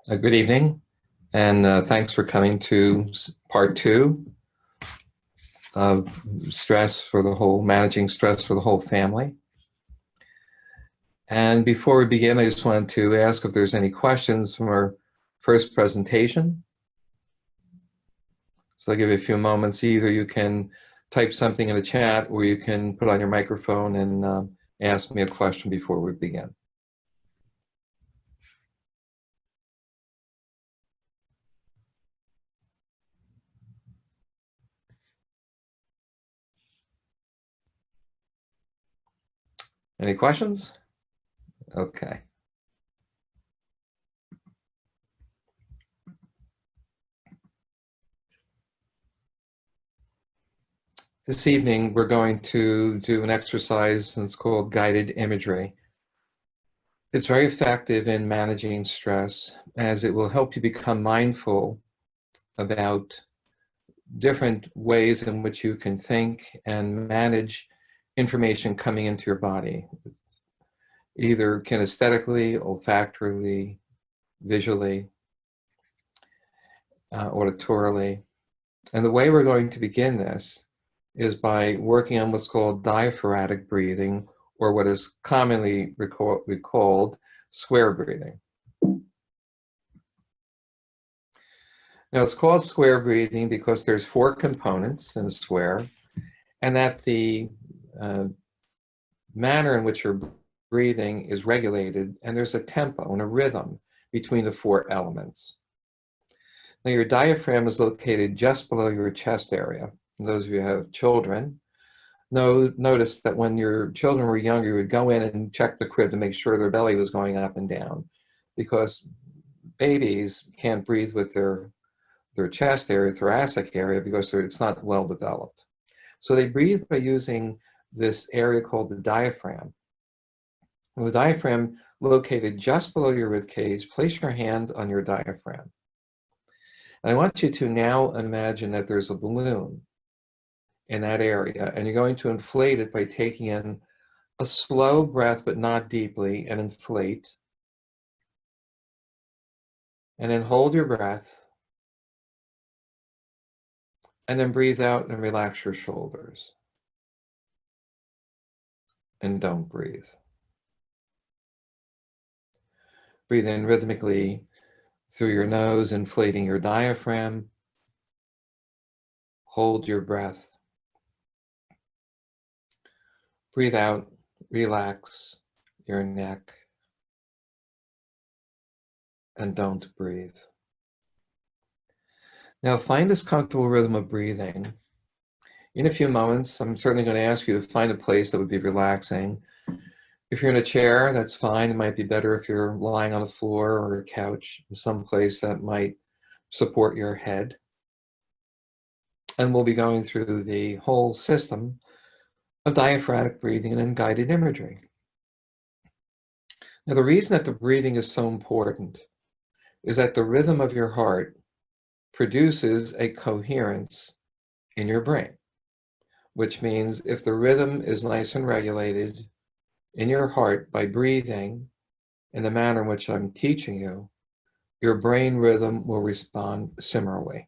Good evening, and thanks for coming to part 2 of managing stress for the whole family. And before we begin, I just wanted to ask if there's any questions from our first presentation. So I'll give you a few moments. Either you can type something in the chat, or you can put on your microphone and ask me a question before we begin. Any questions? Okay. This evening, we're going to do an exercise that's called guided imagery. It's very effective in managing stress, as it will help you become mindful about different ways in which you can think and manage information coming into your body, either kinesthetically, olfactorily, visually, auditorily. And the way we're going to begin this is by working on what's called diaphragmatic breathing, or what is commonly called square breathing. Now, it's called square breathing because there's 4 components in a square, and that the manner in which you're breathing is regulated, and there's a tempo and a rhythm between the 4 elements. Now, your diaphragm is located just below your chest area. And those of you who have children notice that when your children were younger, you would go in and check the crib to make sure their belly was going up and down, because babies can't breathe with their chest area, thoracic area, because it's not well developed. So they breathe by using this area called the diaphragm. The diaphragm, located just below your rib cage, place your hand on your diaphragm. And I want you to now imagine that there's a balloon in that area, and you're going to inflate it by taking in a slow breath, but not deeply, and inflate. And then hold your breath. And then breathe out and relax your shoulders. And don't breathe. Breathe in rhythmically through your nose, inflating your diaphragm. Hold your breath. Breathe out, relax your neck. And don't breathe. Now find this comfortable rhythm of breathing. In a few moments, I'm certainly going to ask you to find a place that would be relaxing. If you're in a chair, that's fine. It might be better if you're lying on the floor or a couch, someplace that might support your head. And we'll be going through the whole system of diaphragmatic breathing and then guided imagery. Now, the reason that the breathing is so important is that the rhythm of your heart produces a coherence in your brain, which means if the rhythm is nice and regulated in your heart by breathing in the manner in which I'm teaching you, your brain rhythm will respond similarly.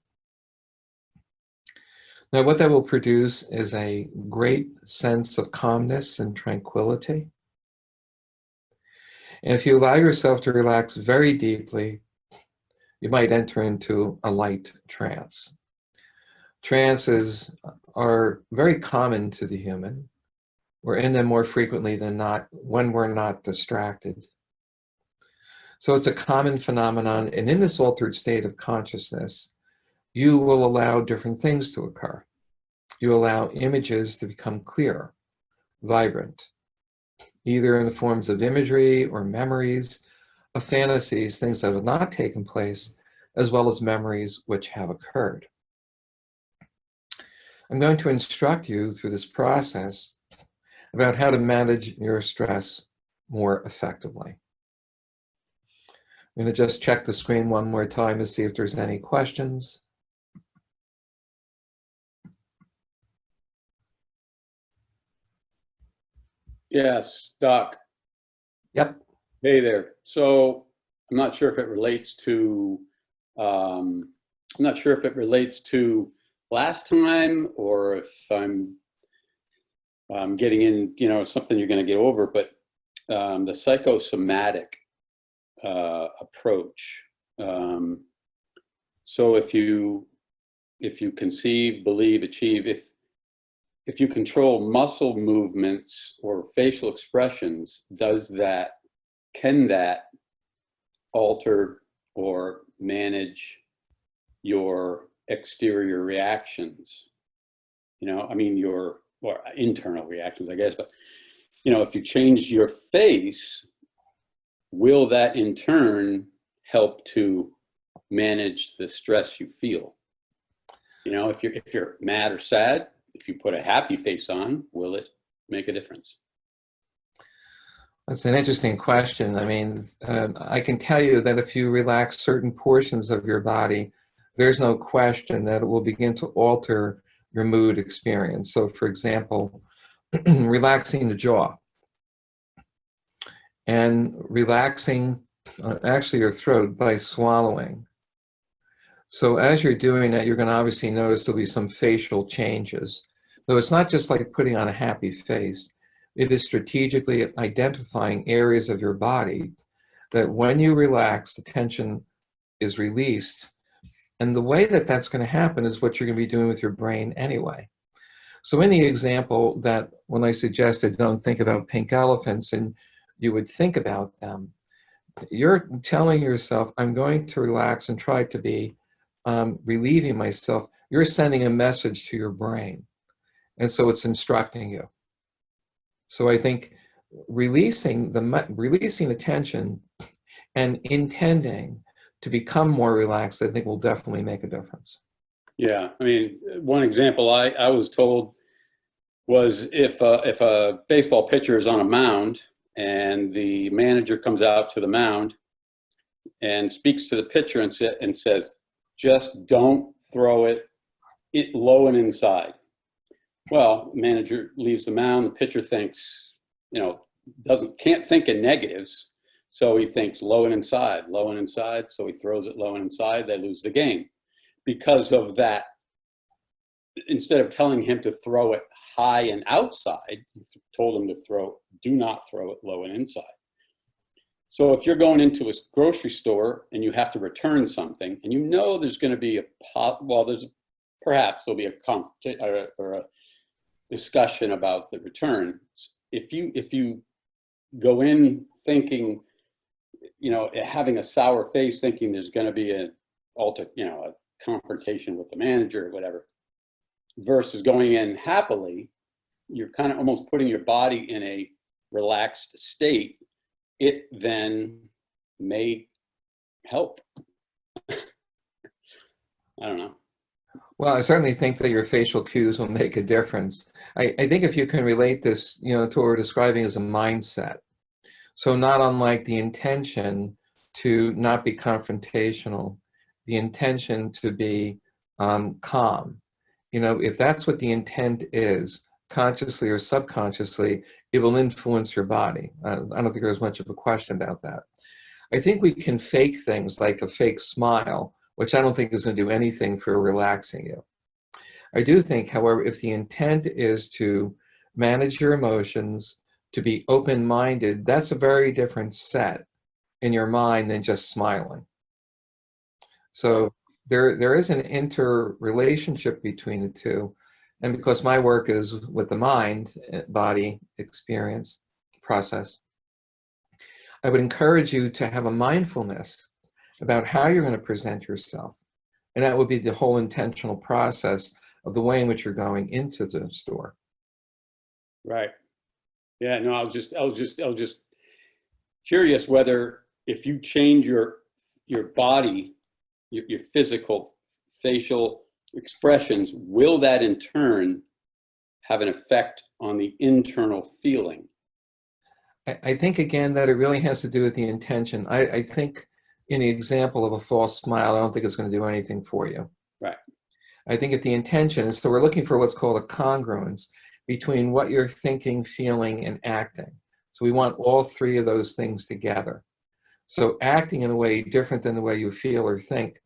Now, what that will produce is a great sense of calmness and tranquility. And if you allow yourself to relax very deeply, you might enter into a light trance. Trances are very common to the human. We're in them more frequently than not when we're not distracted. So it's a common phenomenon, and in this altered state of consciousness, you will allow different things to occur. You allow images to become clear, vibrant, either in the forms of imagery or memories of fantasies, things that have not taken place, as well as memories which have occurred. I'm going to instruct you through this process about how to manage your stress more effectively. I'm going to just check the screen one more time to see if there's any questions. Yes, Doc. Yep. Hey there. So I'm not sure if it relates to, I'm not sure if it relates to last time or if I'm getting in, something you're going to get over, but the psychosomatic approach. So if you conceive, believe, achieve, if you control muscle movements or facial expressions, can that alter or manage your exterior reactions? Or internal reactions, I guess, but if you change your face, will that in turn help to manage the stress you feel? If you're mad or sad, if you put a happy face on, will it make a difference? That's an interesting question. I mean, I can tell you that if you relax certain portions of your body, there's no question that it will begin to alter your mood experience. So, for example, relaxing the jaw and relaxing actually your throat by swallowing. So as you're doing that, you're going to obviously notice there'll be some facial changes. Though it's not just like putting on a happy face. It is strategically identifying areas of your body that when you relax, the tension is released. And the way that that's going to happen is what you're going to be doing with your brain anyway. So in the example that when I suggested don't think about pink elephants and you would think about them, you're telling yourself, I'm going to relax and try to be relieving myself. You're sending a message to your brain. And so it's instructing you. So I think releasing the tension and intending to become more relaxed, I think will definitely make a difference. Yeah, I mean, one example I was told was if a baseball pitcher is on a mound and the manager comes out to the mound and speaks to the pitcher and says, just don't throw it low and inside. Well, the manager leaves the mound, the pitcher thinks, can't think in negatives. So he thinks low and inside, so he throws it low and inside, they lose the game. Because of that, instead of telling him to throw it high and outside, he told him to do not throw it low and inside. So if you're going into a grocery store and you have to return something, and there's going to be perhaps there'll be a discussion about the return. If you go in thinking, having a sour face, thinking there's going to be a confrontation with the manager or whatever, versus going in happily, you're kind of almost putting your body in a relaxed state. It then may help. I don't know. Well, I certainly think that your facial cues will make a difference. I think if you can relate this, to what we're describing as a mindset. So not unlike the intention to not be confrontational, the intention to be calm. If that's what the intent is, consciously or subconsciously, it will influence your body. I don't think there's much of a question about that. I think we can fake things like a fake smile, which I don't think is going to do anything for relaxing you. I do think, however, if the intent is to manage your emotions, to be open-minded, that's a very different set in your mind than just smiling. So there is an interrelationship between the two. And because my work is with the mind, body experience process, I would encourage you to have a mindfulness about how you're going to present yourself. And that would be the whole intentional process of the way in which you're going into the store. Right. Yeah, no, I was just curious whether if you change your body, your physical, facial expressions, will that in turn have an effect on the internal feeling? I think, again, that it really has to do with the intention. I think in the example of a false smile, I don't think it's going to do anything for you. Right. I think if the intention is, so we're looking for what's called a congruence between what you're thinking, feeling, and acting. So we want all three of those things together. So acting in a way different than the way you feel or think.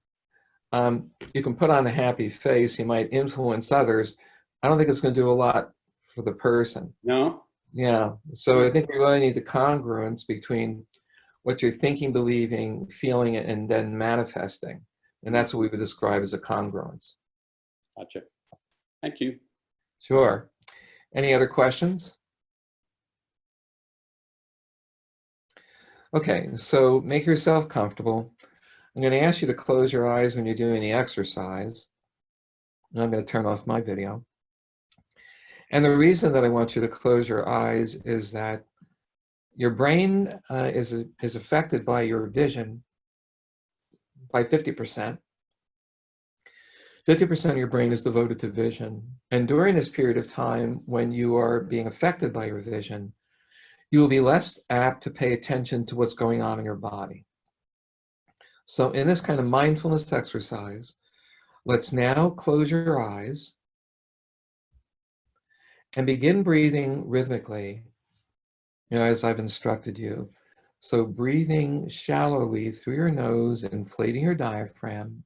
You can put on a happy face, you might influence others. I don't think it's going to do a lot for the person. No? Yeah. So I think we really need the congruence between what you're thinking, believing, feeling, and then manifesting. And that's what we would describe as a congruence. Gotcha. Thank you. Sure. Any other questions? Okay, so make yourself comfortable. I'm going to ask you to close your eyes when you're doing the exercise. And I'm going to turn off my video. And the reason that I want you to close your eyes is that your brain is affected by your vision by 50%. 50% of your brain is devoted to vision. And during this period of time, when you are being affected by your vision, you will be less apt to pay attention to what's going on in your body. So in this kind of mindfulness exercise, let's now close your eyes and begin breathing rhythmically, as I've instructed you. So breathing shallowly through your nose, inflating your diaphragm,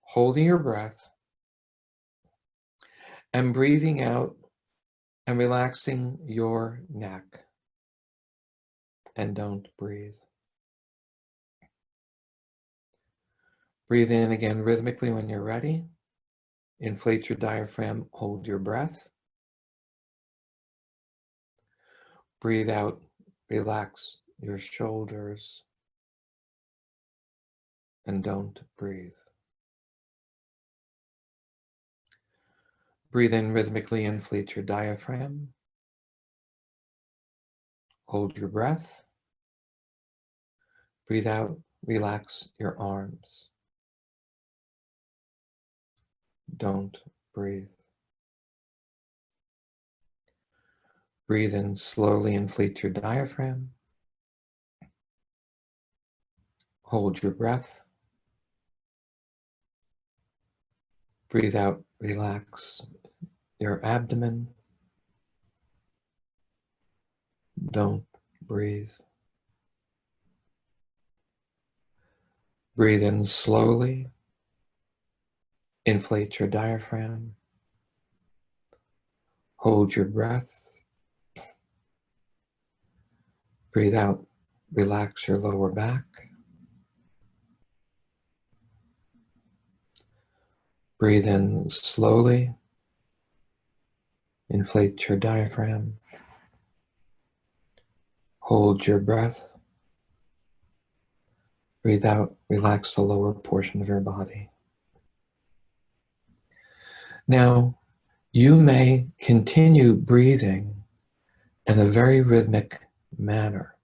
holding your breath, and breathing out and relaxing your neck. And don't breathe. Breathe in again rhythmically when you're ready. Inflate your diaphragm, hold your breath. Breathe out, relax your shoulders, and don't breathe. Breathe in rhythmically, inflate your diaphragm. Hold your breath. Breathe out, relax your arms. Don't breathe. Breathe in slowly, inflate your diaphragm. Hold your breath. Breathe out, relax your abdomen. Don't breathe. Breathe in slowly. Inflate your diaphragm. Hold your breath. Breathe out, relax your lower back. Breathe in slowly. Inflate your diaphragm. Hold your breath. Breathe out, relax the lower portion of your body. Now, you may continue breathing in a very rhythmic manner.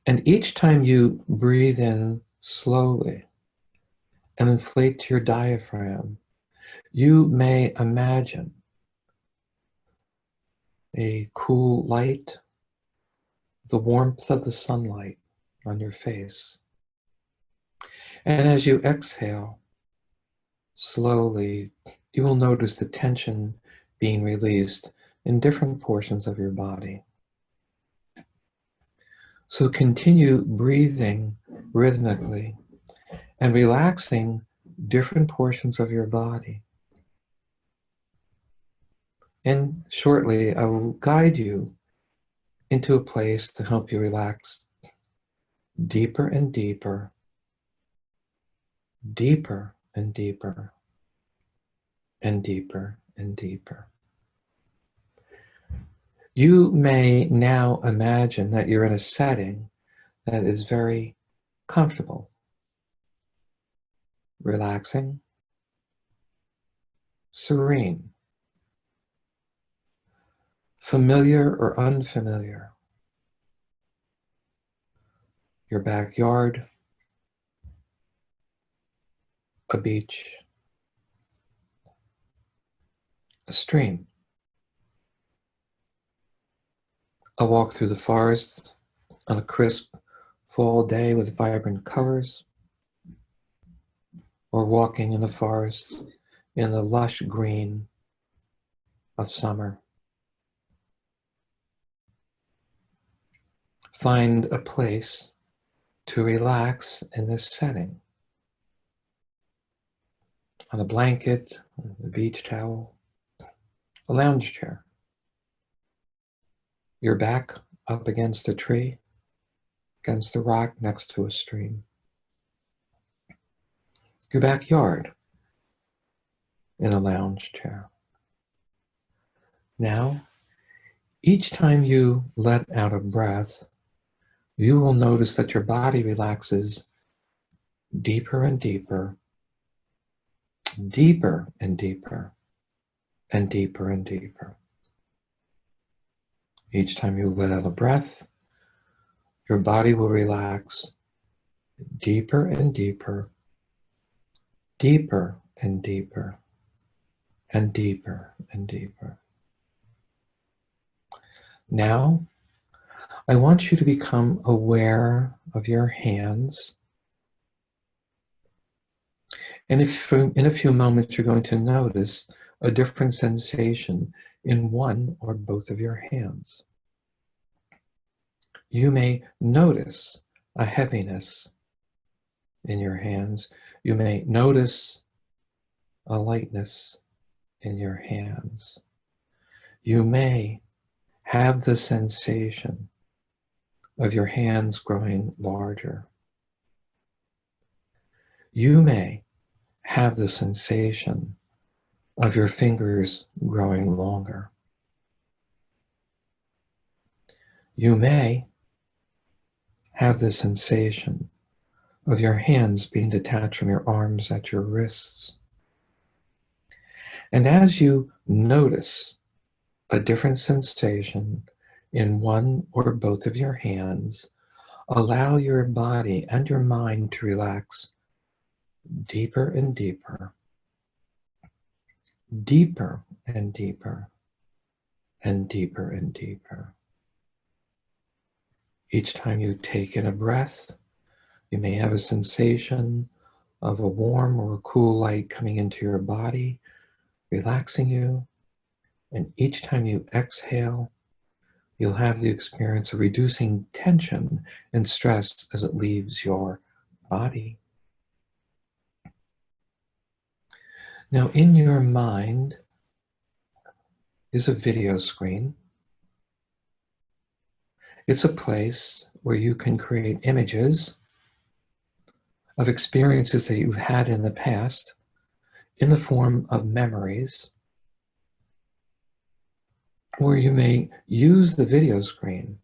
And each time you breathe in slowly and inflate your diaphragm, you may imagine a cool light, the warmth of the sunlight on your face. And as you exhale, slowly, you will notice the tension being released in different portions of your body. So continue breathing rhythmically and relaxing different portions of your body. And shortly, I will guide you into a place to help you relax deeper and deeper, deeper and deeper, and deeper and deeper. You may now imagine that you're in a setting that is very comfortable, relaxing, serene, familiar or unfamiliar. Your backyard, a beach, a stream, a walk through the forest on a crisp fall day with vibrant colors, or walking in the forest in the lush green of summer. find a place to relax in this setting. On a blanket, a beach towel, a lounge chair. Your back up against a tree, against the rock next to a stream. Your backyard in a lounge chair. Now, each time you let out a breath, you will notice that your body relaxes deeper and deeper, deeper and deeper, and deeper and deeper. Each time you let out a breath, your body will relax deeper and deeper, deeper and deeper, and deeper and deeper. Now, I want you to become aware of your hands. And in a few moments, you're going to notice a different sensation in one or both of your hands. You may notice a heaviness in your hands. You may notice a lightness in your hands. You may have the sensation of your hands growing larger. You may have the sensation of your fingers growing longer. You may have the sensation of your hands being detached from your arms at your wrists. And as you notice a different sensation in one or both of your hands, allow your body and your mind to relax deeper and deeper, deeper and deeper, and deeper and deeper. Each time you take in a breath, you may have a sensation of a warm or a cool light coming into your body, relaxing you. And each time you exhale, you'll have the experience of reducing tension and stress as it leaves your body. Now, in your mind is a video screen. It's a place where you can create images of experiences that you've had in the past in the form of memories, or you may use the video screen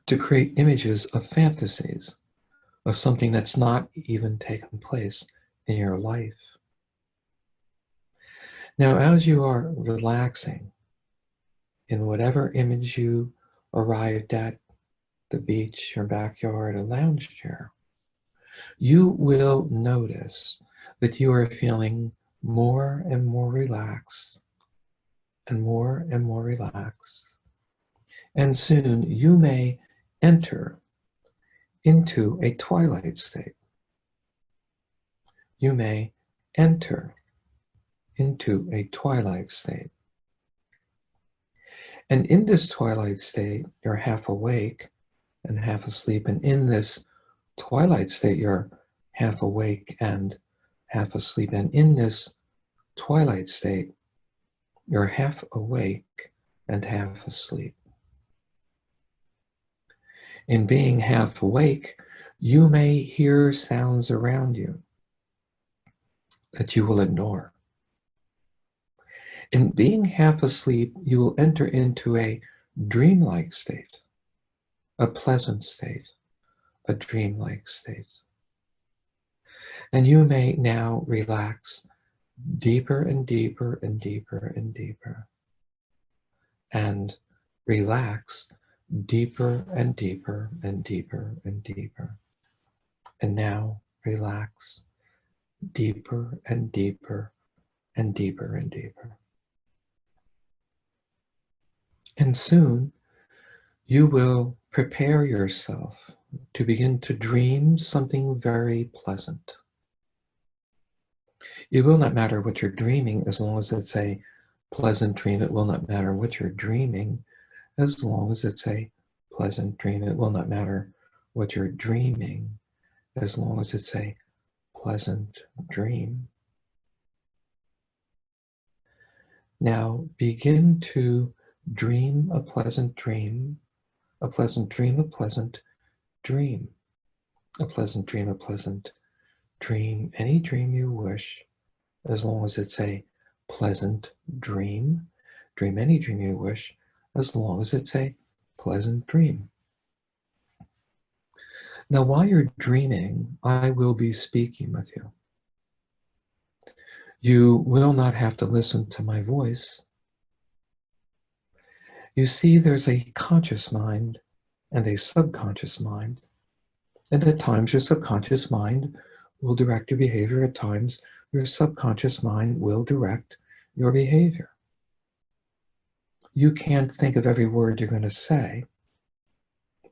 to create images of fantasies of something that's not even taken place in your life. Now, as you are relaxing in whatever image you arrived at, the beach, your backyard, a lounge chair, you will notice that you are feeling more and more relaxed and more relaxed. And soon you may enter into a twilight state. You may enter into a twilight state. And in this twilight state, you're half awake and half asleep. And in this twilight state, you're half awake and half asleep. And in this twilight state, you're half awake and half asleep. In being half awake, you may hear sounds around you that you will ignore. In being half asleep, you will enter into a dreamlike state, a pleasant state, a dreamlike state. And you may now relax deeper and deeper and deeper and deeper, and relax deeper and deeper and deeper and deeper. And now relax deeper and deeper and deeper and deeper. And soon you will prepare yourself to begin to dream something very pleasant. It will not matter what you're dreaming as long as it's a pleasant dream. It will not matter what you're dreaming as long as it's a pleasant dream. It will not matter what you're dreaming as long as it's a pleasant dream. Now begin to dream a pleasant dream, a pleasant dream, a pleasant dream, a pleasant dream, a pleasant dream, any dream you wish, as long as it's a pleasant dream. Dream any dream you wish, as long as it's a pleasant dream. Now, while you're dreaming, I will be speaking with you. You will not have to listen to my voice. You see, there's a conscious mind and a subconscious mind. And at times, your subconscious mind will direct your behavior. At times, your subconscious mind will direct your behavior. You can't think of every word you're going to say,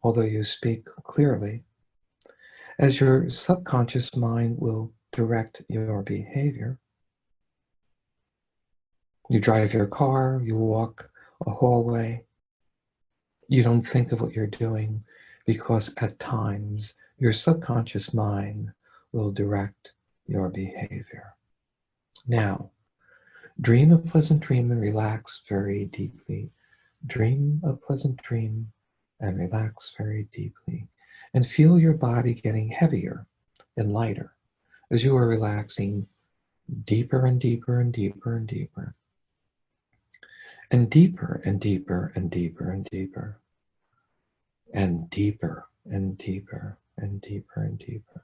although you speak clearly, as your subconscious mind will direct your behavior. You drive your car, you walk a hallway. You don't think of what you're doing because at times your subconscious mind will direct your behavior. Now, dream a pleasant dream and relax very deeply. Dream a pleasant dream and relax very deeply. And feel your body getting heavier and lighter as you are relaxing deeper and deeper and deeper and deeper. And deeper and deeper and deeper and deeper. And deeper and deeper and deeper and deeper.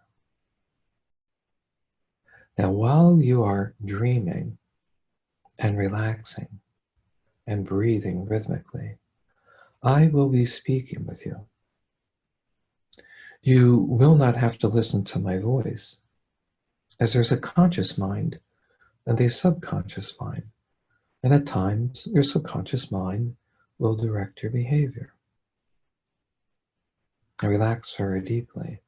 Now, while you are dreaming and relaxing and breathing rhythmically, I will be speaking with you. You will not have to listen to my voice, as there's a conscious mind and a subconscious mind. And at times, your subconscious mind will direct your behavior. Now relax very deeply.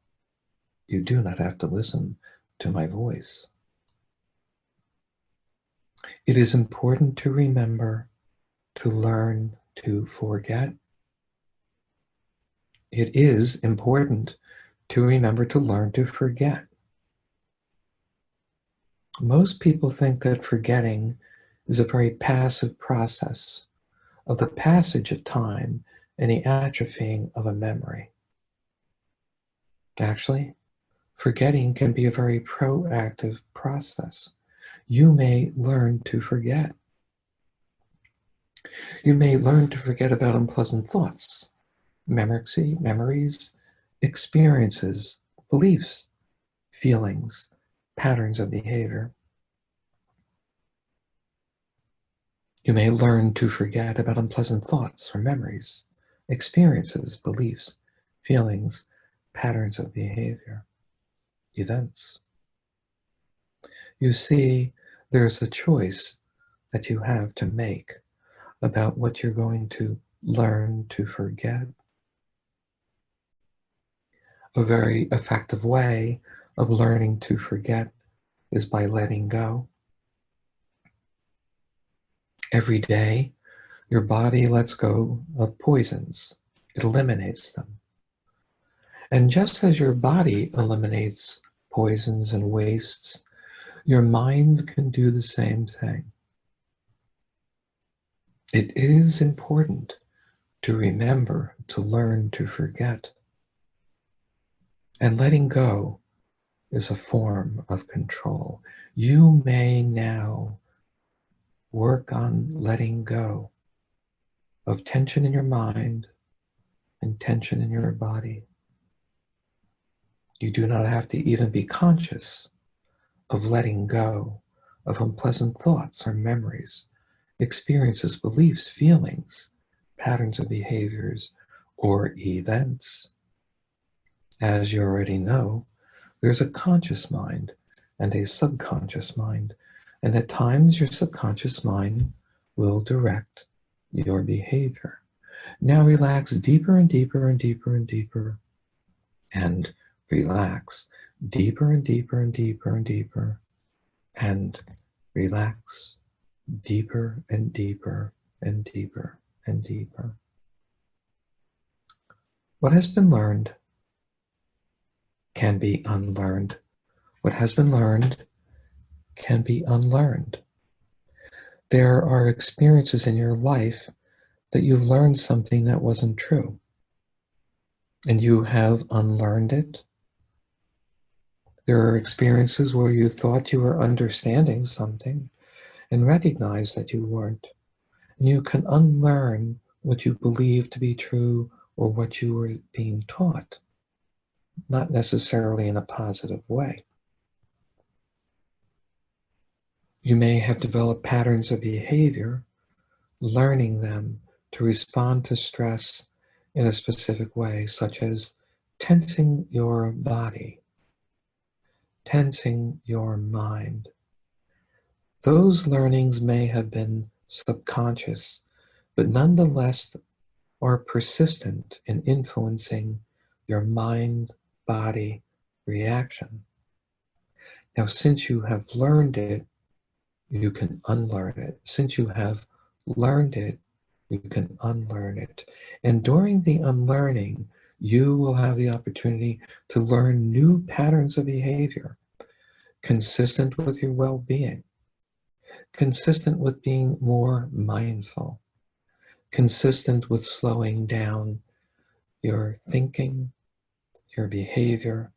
You do not have to listen to my voice. It is important to remember to learn to forget. It is important to remember to learn to forget. Most people think that forgetting is a very passive process of the passage of time and the atrophying of a memory. Actually, forgetting can be a very proactive process. You may learn to forget. You may learn to forget about unpleasant thoughts, memories, experiences, beliefs, feelings, patterns of behavior. You may learn to forget about unpleasant thoughts or memories, experiences, beliefs, feelings, patterns of behavior, events. You see, there's a choice that you have to make about what you're going to learn to forget. A very effective way of learning to forget is by letting go. Every day, your body lets go of poisons. It eliminates them. And just as your body eliminates poisons and wastes, your mind can do the same thing. It is important to remember to learn to forget. And letting go is a form of control. You may now work on letting go of tension in your mind and tension in your body. You do not have to even be conscious of letting go of unpleasant thoughts or memories, experiences, beliefs, feelings, patterns of behaviors, or events. As you already know, there's a conscious mind and a subconscious mind, and at times your subconscious mind will direct your behavior. Now relax deeper and deeper and deeper and deeper, and relax deeper and deeper and deeper and deeper, and relax deeper and deeper and deeper and deeper. What has been learned can be unlearned. What has been learned can be unlearned. There are experiences in your life that you've learned something that wasn't true, and you have unlearned it. There are experiences where you thought you were understanding something and recognized that you weren't. And you can unlearn what you believe to be true or what you were being taught, not necessarily in a positive way. You may have developed patterns of behavior, learning them to respond to stress in a specific way, such as tensing your body, tensing your mind. Those learnings may have been subconscious, but nonetheless are persistent in influencing your mind-body reaction. Now, since you have learned it, you can unlearn it. Since you have learned it, you can unlearn it. And during the unlearning, you will have the opportunity to learn new patterns of behavior consistent with your well-being, consistent with being more mindful, consistent with slowing down your thinking, your behavior,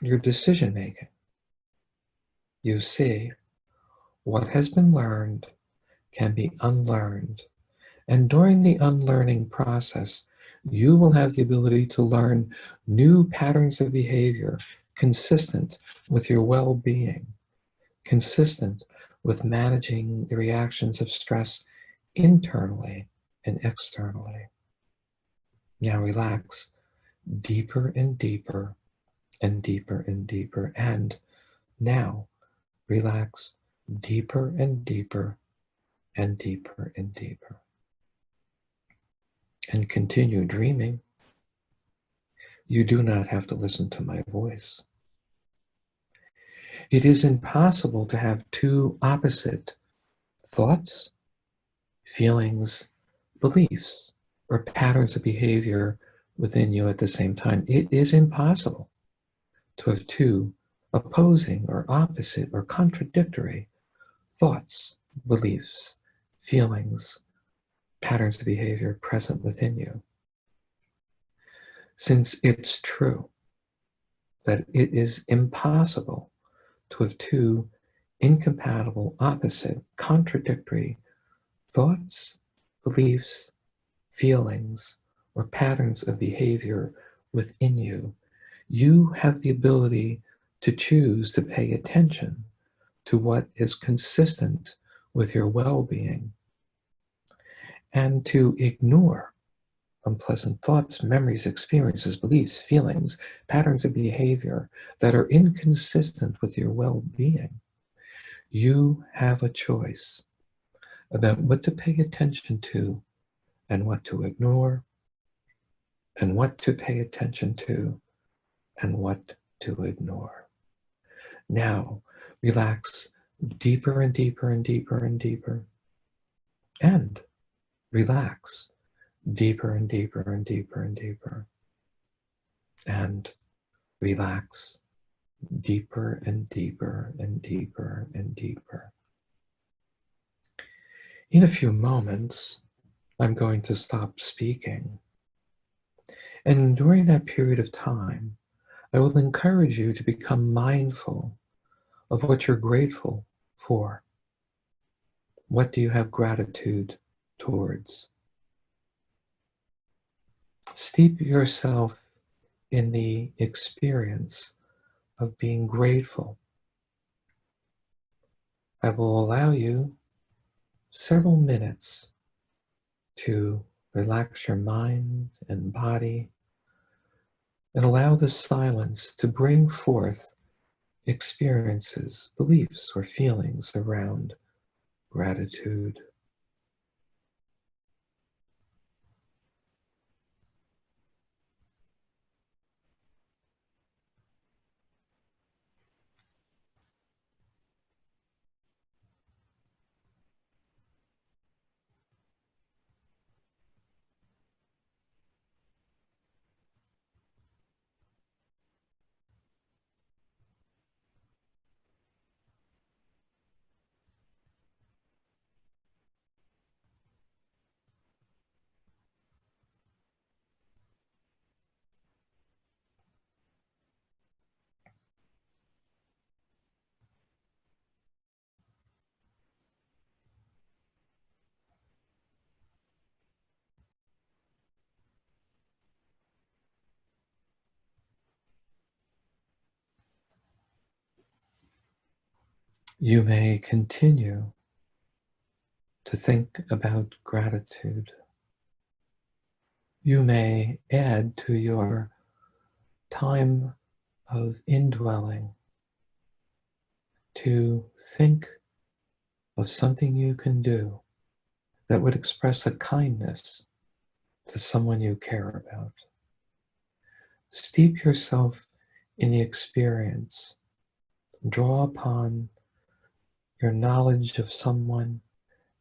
your decision-making. You see, what has been learned can be unlearned. And during the unlearning process, you will have the ability to learn new patterns of behavior consistent with your well-being, consistent with managing the reactions of stress internally and externally. Now relax deeper and deeper and deeper and deeper. And now relax deeper and deeper and deeper and deeper. And continue dreaming. You do not have to listen to my voice. It is impossible to have two opposite thoughts, feelings, beliefs, or patterns of behavior within you at the same time. It is impossible to have two opposing or opposite or contradictory thoughts, beliefs, feelings, patterns of behavior present within you. Since it's true that it is impossible to have two incompatible, opposite, contradictory thoughts, beliefs, feelings, or patterns of behavior within you, you have the ability to choose to pay attention to what is consistent with your well-being and to ignore unpleasant thoughts, memories, experiences, beliefs, feelings, patterns of behavior that are inconsistent with your well-being. You have a choice about what to pay attention to and what to ignore, and what to pay attention to and what to ignore. Now, relax deeper and deeper and deeper and deeper, and relax deeper and deeper and deeper and deeper, and relax deeper and deeper and deeper and deeper. In a few moments, I'm going to stop speaking. And during that period of time, I will encourage you to become mindful of what you're grateful for. What do you have gratitude towards? Steep yourself in the experience of being grateful. I will allow you several minutes to relax your mind and body and allow the silence to bring forth experiences, beliefs, or feelings around gratitude. You may continue to think about gratitude. You may add to your time of indwelling to think of something you can do that would express a kindness to someone you care about. Steep yourself in the experience. Draw upon your knowledge of someone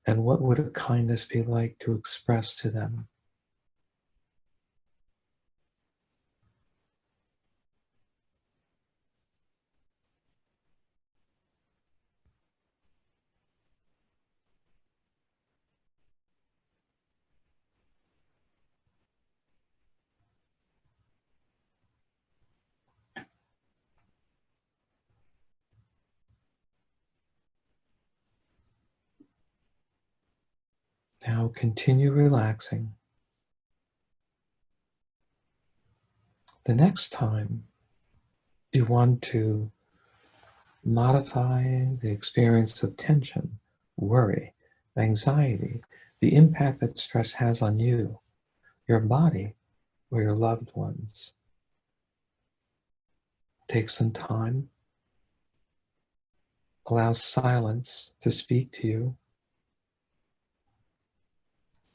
and what would a kindness be like to express to them. Now continue relaxing. The next time you want to modify the experience of tension, worry, anxiety, the impact that stress has on you, your body, or your loved ones. Take some time. Allow silence to speak to you.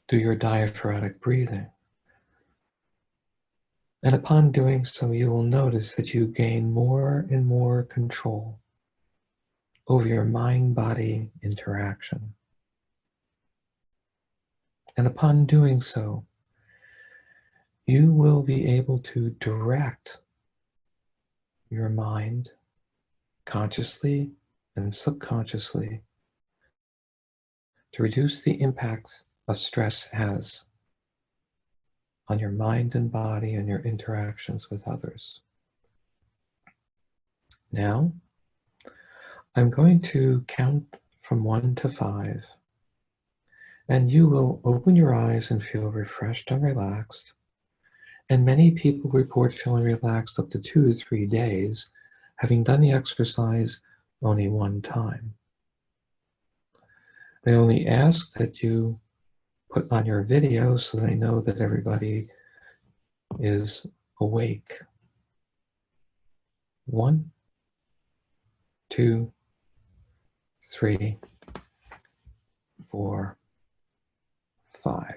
Do your diaphragmatic breathing. And upon doing so, you will notice that you gain more and more control over your mind-body interaction. And upon doing so, you will be able to direct your mind consciously and subconsciously to reduce the impact of stress has on your mind and body and your interactions with others. Now, I'm going to count from 1 to 5, and you will open your eyes and feel refreshed and relaxed. And many people report feeling relaxed up to 2 to 3 days, having done the exercise only 1 time. I only ask that you put on your video so they know that everybody is awake. 1, 2, 3, 4, 5.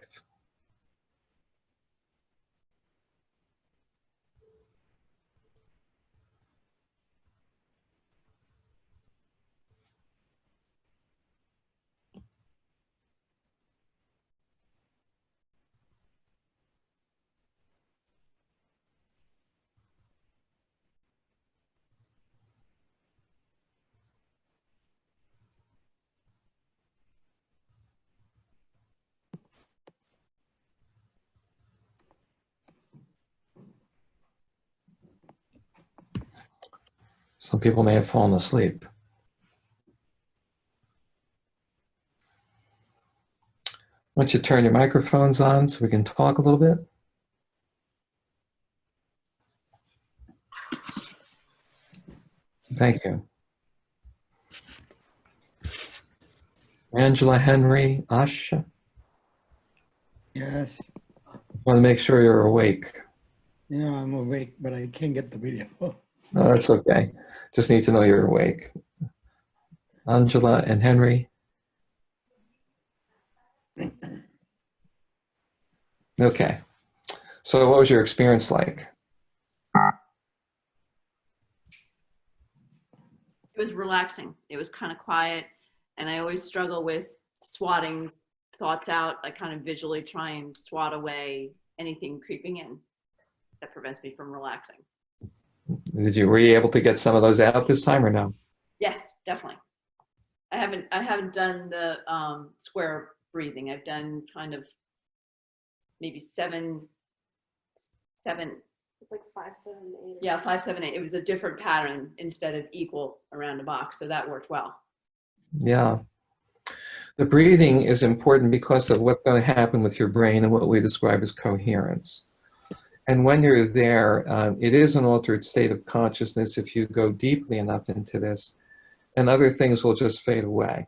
Some people may have fallen asleep. Why don't you turn your microphones on so we can talk a little bit? Thank you. Angela, Henry, Asha. Yes. Want to make sure you're awake. Yeah, I'm awake, but I can't get the video. No, that's okay. Just need to know you're awake. Angela and Henry. Okay. So what was your experience like? It was relaxing. It was kind of quiet. And I always struggle with swatting thoughts out. I kind of visually try and swat away anything creeping in that prevents me from relaxing. Were you able to get some of those out this time or no? Yes, definitely. I haven't done the square breathing. I've done kind of maybe seven. It's like 5, 7, 8. Yeah, 5, 7, 8. It was a different pattern instead of equal around a box. So that worked well. Yeah. The breathing is important because of what's going to happen with your brain and what we describe as coherence. And when you're there, it is an altered state of consciousness if you go deeply enough into this. and other things will just fade away.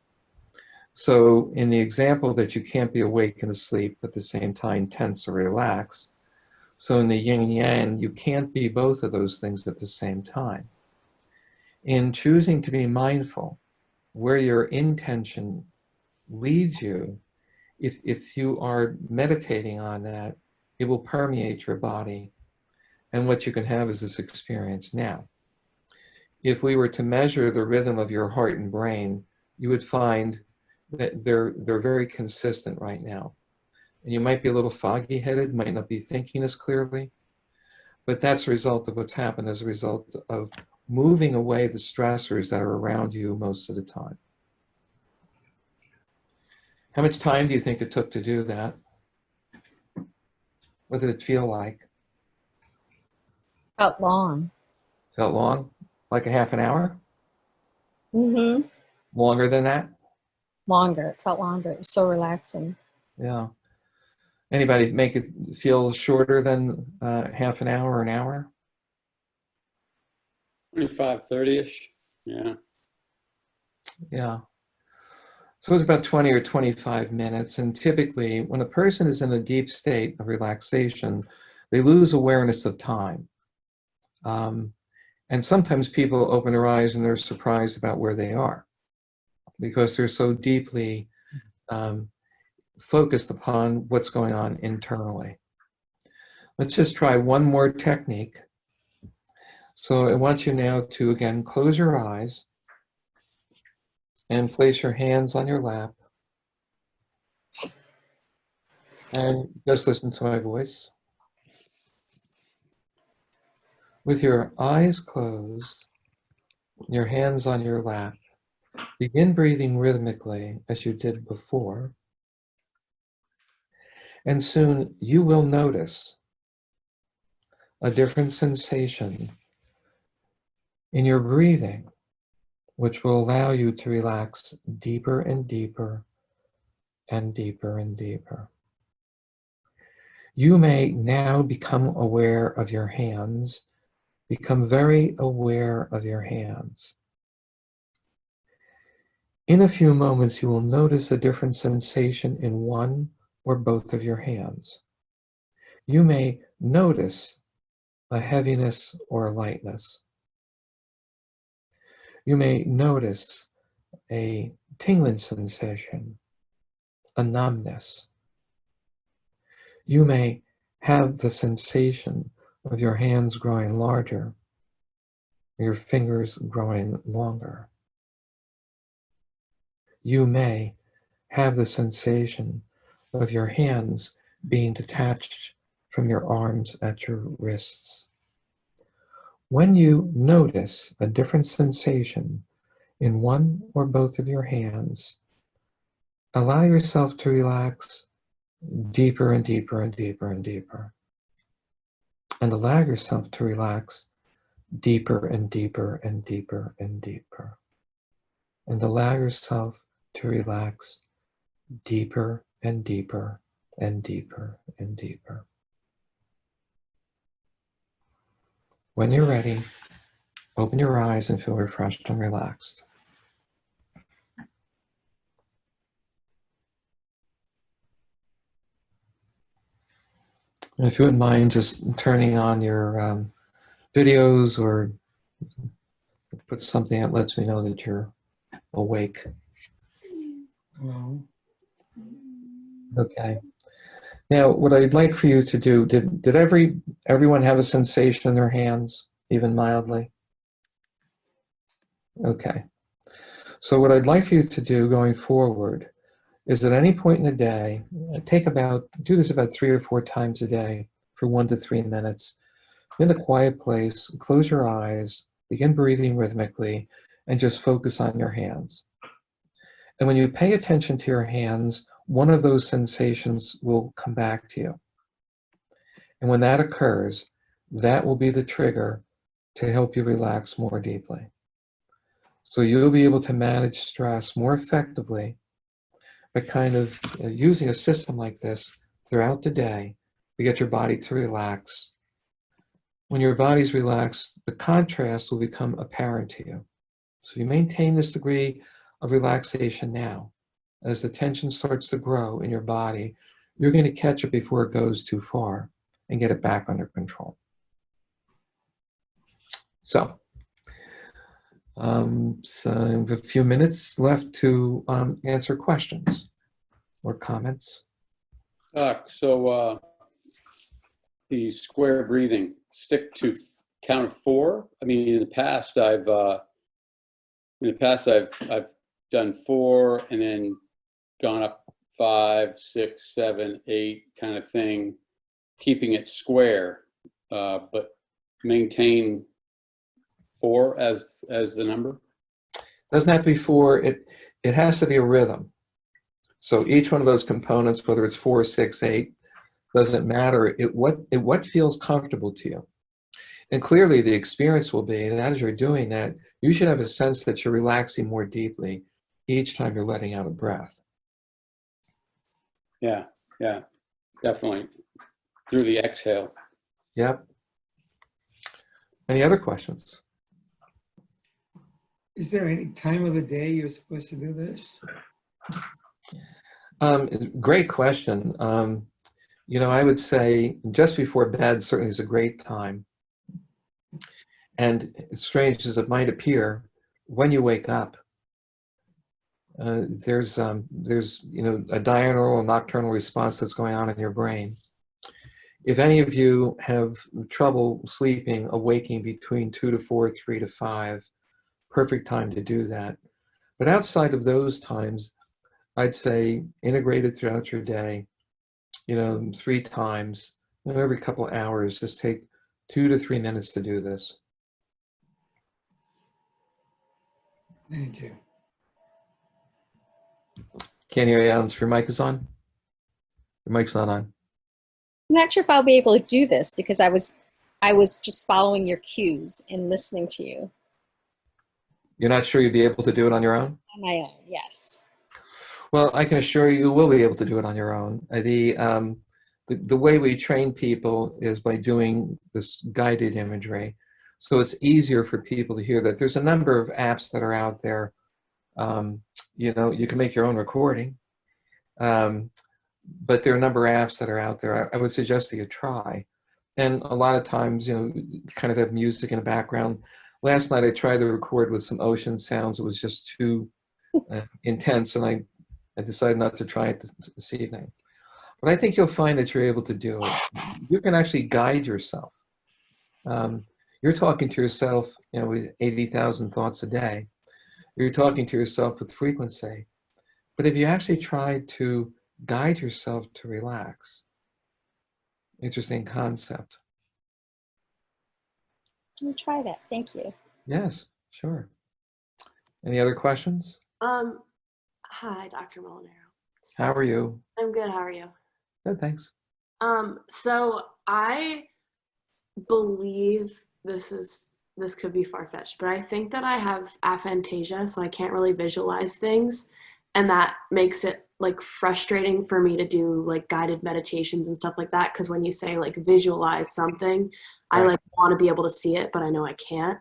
So in the example that you can't be awake and asleep at the same time, tense or relax, so in the yin and yang, you can't be both of those things at the same time. In choosing to be mindful, where your intention leads you, if you are meditating on that, it will permeate your body. And what you can have is this experience now. If we were to measure the rhythm of your heart and brain, you would find that they're very consistent right now. And you might be a little foggy-headed, might not be thinking as clearly, but that's a result of what's happened as a result of moving away the stressors that are around you most of the time. How much time do you think it took to do that? What did it feel like? Felt long. Felt long? Like a half an hour? Mm-hmm. Longer than that? Longer. It felt longer. It was so relaxing. Yeah. Anybody make it feel shorter than half an hour or an hour? 25, 30-ish. Yeah. Yeah. So it's about 20 or 25 minutes. And typically, when a person is in a deep state of relaxation, they lose awareness of time. And sometimes people open their eyes and they're surprised about where they are because they're so deeply focused upon what's going on internally. Let's just try one more technique. So I want you now to, again, close your eyes and place your hands on your lap. And just listen to my voice. With your eyes closed, your hands on your lap, begin breathing rhythmically as you did before. And soon you will notice a different sensation in your breathing, which will allow you to relax deeper and deeper and deeper and deeper. You may now become aware of your hands, become very aware of your hands. In a few moments, you will notice a different sensation in one or both of your hands. You may notice a heaviness or a lightness. You may notice a tingling sensation, a numbness. You may have the sensation of your hands growing larger, your fingers growing longer. You may have the sensation of your hands being detached from your arms at your wrists. When you notice a different sensation in one or both of your hands, allow yourself to relax deeper and deeper and deeper and deeper. And allow yourself to relax deeper and deeper and deeper and deeper. And allow yourself to relax deeper and deeper and deeper and deeper. When you're ready, open your eyes and feel refreshed and relaxed. And if you wouldn't mind just turning on your videos or put something that lets me know that you're awake. Hello. Okay. Now, what I'd like for you to do, did everyone have a sensation in their hands, even mildly? Okay. So what I'd like for you to do going forward is at any point in the day, do this about 3 or 4 times a day for 1 to 3 minutes. In a quiet place, close your eyes, begin breathing rhythmically, and just focus on your hands. And when you pay attention to your hands, one of those sensations will come back to you. And when that occurs, that will be the trigger to help you relax more deeply. So you'll be able to manage stress more effectively by kind of using a system like this throughout the day to get your body to relax. When your body's relaxed, the contrast will become apparent to you. So you maintain this degree of relaxation now. As the tension starts to grow in your body, you're going to catch it before it goes too far and get it back under control. So we have a few minutes left to answer questions or comments. So the square breathing, stick to count of 4. I mean, in the past I've done 4 and then gone up 5, 6, 7, 8 kind of thing, keeping it square, but maintain 4 as the number. Doesn't have to be 4. It has to be a rhythm. So each one of those components, whether it's 4, 6, 8, doesn't matter. What feels comfortable to you. And clearly the experience will be that as you're doing that, you should have a sense that you're relaxing more deeply each time you're letting out a breath. Yeah, definitely. Through the exhale. Yep. Any other questions? Is there any time of the day you're supposed to do this? Great question. I would say just before bed certainly is a great time. And as strange as it might appear, when you wake up, there's a diurnal and nocturnal response that's going on in your brain. If any of you have trouble sleeping, awaking between 2 to 4, 3 to 5, perfect time to do that. But outside of those times, I'd say integrated throughout your day, 3 times, every couple of hours, just take 2 to 3 minutes to do this. Thank you. Can't hear you, Alan. Your mic is on? Your mic's not on. I'm not sure if I'll be able to do this because I was just following your cues and listening to you. You're not sure you'd be able to do it on your own? On my own, yes. Well, I can assure you will be able to do it on your own. The way we train people is by doing this guided imagery. So it's easier for people to hear that. There's a number of apps that are out there. You can make your own recording. But there are a number of apps that are out there. I would suggest that you try. And a lot of times, kind of have music in the background. Last night I tried to record with some ocean sounds. It was just too intense, and I decided not to try it this evening. But I think you'll find that you're able to do it. You can actually guide yourself. You're talking to yourself, with 80,000 thoughts a day. You're talking to yourself with frequency. But if you actually try to guide yourself to relax, interesting concept. Let me try that. Thank you. Yes, sure. Any other questions? Hi, Dr. Molinaro. How are you? I'm good. How are you? Good, thanks. So I believe this could be far-fetched, but I think that I have aphantasia, so I can't really visualize things, and that makes it like frustrating for me to do like guided meditations and stuff like that, because when you say like visualize something, I Right. like want to be able to see it, but I know I can't.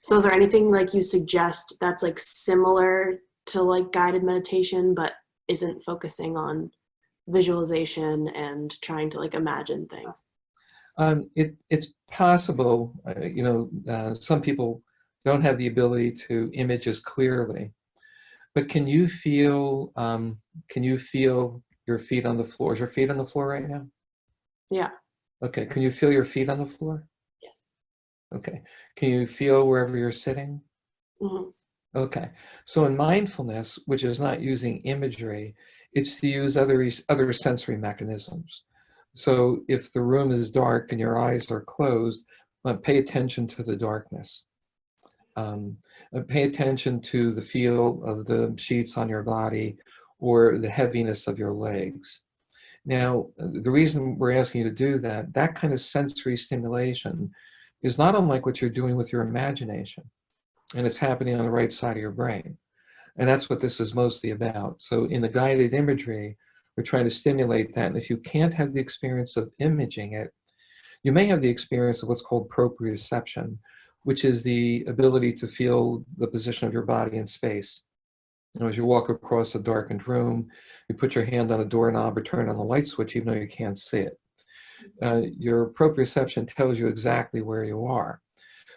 So is there anything like you suggest that's like similar to like guided meditation but isn't focusing on visualization and trying to like imagine things? It's possible, some people don't have the ability to image as clearly, but can you feel your feet on the floor? Is your feet on the floor right now? Yeah. Okay, can you feel your feet on the floor? Yes. Okay, can you feel wherever you're sitting? Mm-hmm. Okay, so in mindfulness, which is not using imagery, it's to use other sensory mechanisms. So if the room is dark and your eyes are closed, pay attention to the darkness. Pay attention to the feel of the sheets on your body or the heaviness of your legs. Now, the reason we're asking you to do that kind of sensory stimulation is not unlike what you're doing with your imagination. And it's happening on the right side of your brain. And that's what this is mostly about. So in the guided imagery, we're trying to stimulate that. And if you can't have the experience of imaging it, you may have the experience of what's called proprioception, which is the ability to feel the position of your body in space. You know, as you walk across a darkened room, you put your hand on a doorknob or turn on the light switch, even though you can't see it. Your proprioception tells you exactly where you are.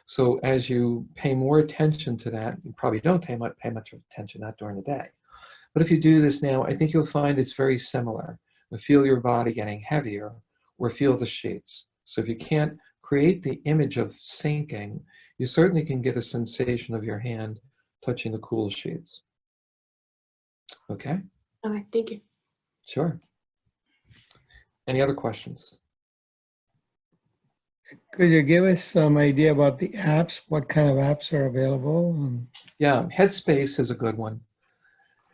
So as you pay more attention to that, you probably don't pay much attention, not during the day. But if you do this now, I think you'll find it's very similar. You feel your body getting heavier or feel the sheets. So if you can't create the image of sinking, you certainly can get a sensation of your hand touching the cool sheets. Okay? Okay, thank you. Sure. Any other questions? Could you give us some idea about the apps? What kind of apps are available? Yeah, Headspace is a good one.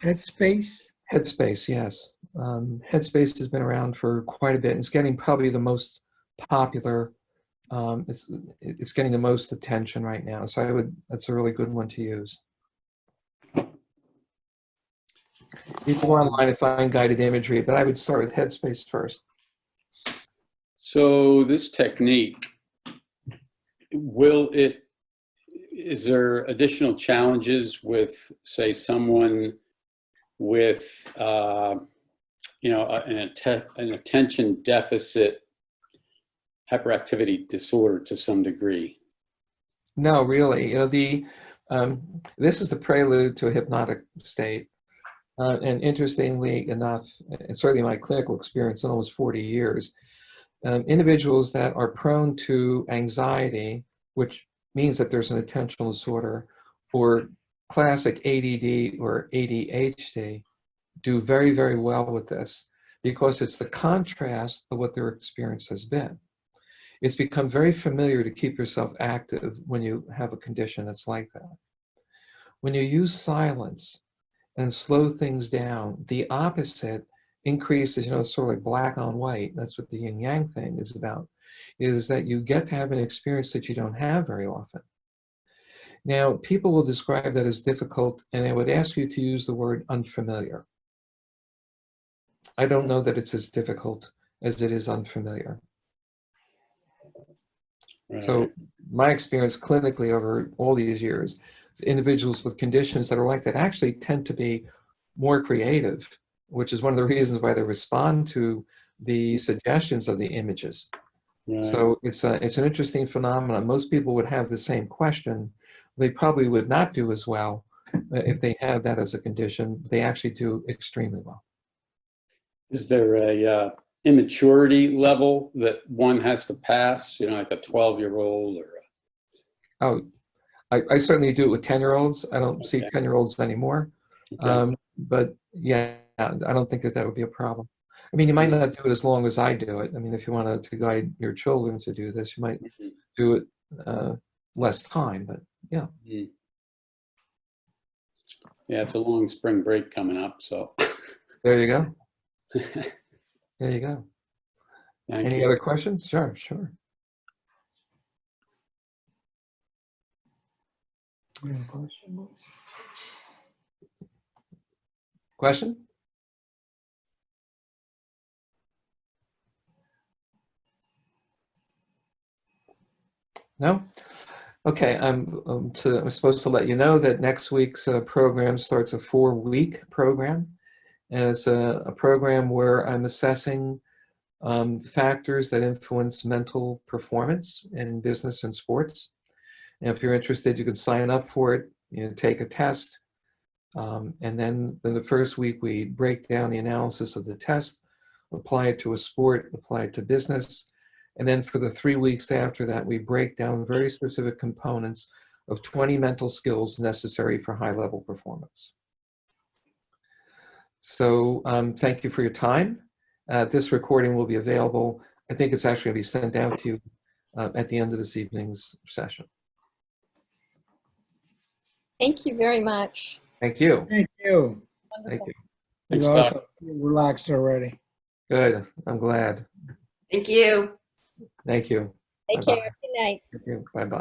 Headspace? Headspace, yes. Headspace has been around for quite a bit. And it's getting probably the most popular. It's getting the most attention right now. So that's a really good one to use. You can go online and find guided imagery, but I would start with Headspace first. So this technique, is there additional challenges with, say, someone with, an attention deficit hyperactivity disorder to some degree? No, really. You know, this is the prelude to a hypnotic state. And interestingly enough, and certainly in my clinical experience in almost 40 years, individuals that are prone to anxiety, which means that there's an attentional disorder, or classic ADD or ADHD, do very, very well with this because it's the contrast of what their experience has been. It's become very familiar to keep yourself active when you have a condition that's like that. When you use silence and slow things down, the opposite increases, sort of like black on white. That's what the yin yang thing is about, is that you get to have an experience that you don't have very often. Now, people will describe that as difficult, and I would ask you to use the word unfamiliar. I don't know that it's as difficult as it is unfamiliar. Right. So my experience clinically over all these years, individuals with conditions that are like that actually tend to be more creative, which is one of the reasons why they respond to the suggestions of the images. Right. So it's an interesting phenomenon. Most people would have the same question. They probably would not do as well if they had that as a condition. They actually do extremely well. Is there a immaturity level that one has to pass, like a 12-year-old or? Oh, I certainly do it with 10-year-olds. I don't see 10-year-olds anymore. Okay. But yeah, I don't think that would be a problem. I mean, you might not do it as long as I do it. I mean, if you wanted to guide your children to do this, you might do it less time, but yeah. Yeah, it's a long spring break coming up, so. There you go. There you go. Thank Any you. other questions? Sure. Yeah, question. Question? No? Okay, I'm supposed to let you know that next week's program starts a 4-week program. And it's a program where I'm assessing factors that influence mental performance in business and sports. And if you're interested, you can sign up for it, take a test. And then the first week, we break down the analysis of the test, apply it to a sport, apply it to business. And then for the 3 weeks after that, we break down very specific components of 20 mental skills necessary for high-level performance. So thank you for your time. This recording will be available. I think it's actually going to be sent out to you at the end of this evening's session. Thank you very much. Thank you. Thank you. Thank you. Thanks, You're Doc. also relaxed already. Good. I'm glad. Thank you. Thank you. Take Bye-bye. care. Good night. Thank you. Bye-bye.